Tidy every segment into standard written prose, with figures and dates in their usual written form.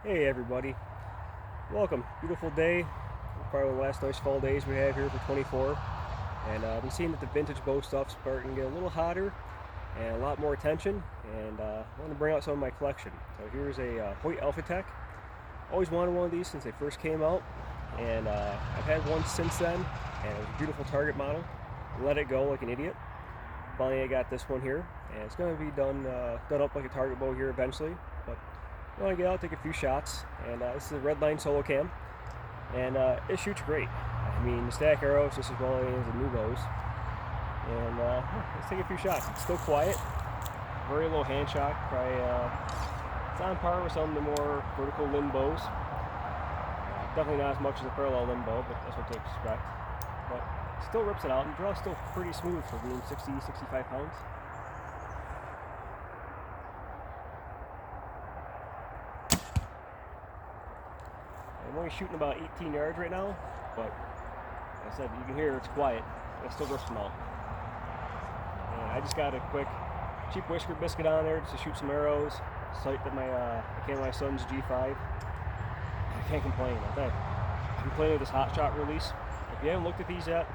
Hey everybody, welcome. Beautiful day, probably one of the last nice fall days we have here for 24. And I've been seeing that the vintage bow stuff's starting to get a little hotter and a lot more attention, and I want to bring out some of my collection. So here's a Hoyt Alpha. Always wanted one of these since they first came out, and I've had one since then, and it was a beautiful target model. Let it go like an idiot. Finally I got this one here, and it's going to be done up like a target bow here eventually, but I want to get out, take a few shots, and this is a Redline solo cam, and it shoots great. I mean, the stack arrows just as well as the new bows, and let's take a few shots. It's still quiet, very low hand shock, probably it's on par with some of the more vertical limb bows. Definitely not as much as a parallel limb bow, but that's what they expect. But still rips it out, and the draw's still pretty smooth for being 60-65 pounds. I'm only shooting about 18 yards right now, but like I said, you can hear it's quiet. It still rips them out. And I just got a quick cheap whisker biscuit on there just to shoot some arrows. Sight that I came with my son's G5. I can't complain. I'm playing with this Hot Shot release. If you haven't looked at these yet,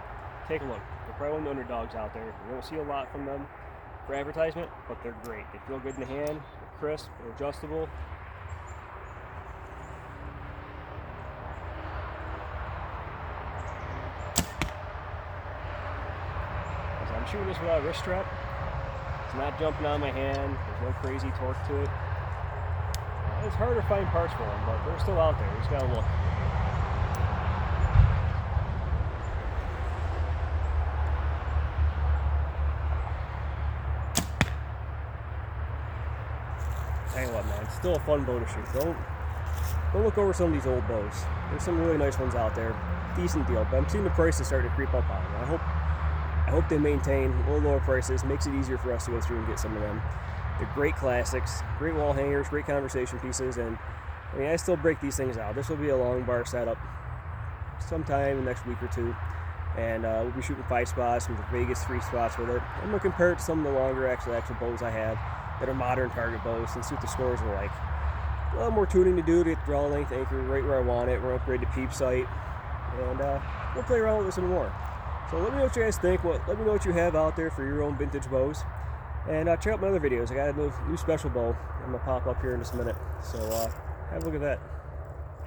take a look. They're probably one of the underdogs out there. You don't see a lot from them for advertisement, but they're great. They feel good in the hand. They're crisp. They're adjustable. I'm shooting this without a wrist strap. It's not jumping on my hand. There's no crazy torque to it. It's hard to find parts for them, but they're still out there. You just gotta look. Tell you what, man, it's still a fun bow to shoot. Don't look over some of these old bows. There's some really nice ones out there. Decent deal, but I'm seeing the prices starting to creep up on them. I hope they maintain a little lower prices. Makes it easier for us to go through and get some of them. They're great classics, great wall hangers, great conversation pieces, and I mean, I still break these things out. This will be a long bar setup sometime in the next week or two, and we'll be shooting 5 spots, some Vegas 3 spots with it. And we'll compare it to some of the longer actual bows I have that are modern target bows and see what the scores are like. A lot more tuning to do to get the draw length anchor right where I want it. We're going to upgrade the peep sight, and we'll play around with this some more. So let me know what you guys think. Let me know what you have out there for your own vintage bows. And check out my other videos. I got a new special bow I'm going to pop up here in just a minute. So have a look at that.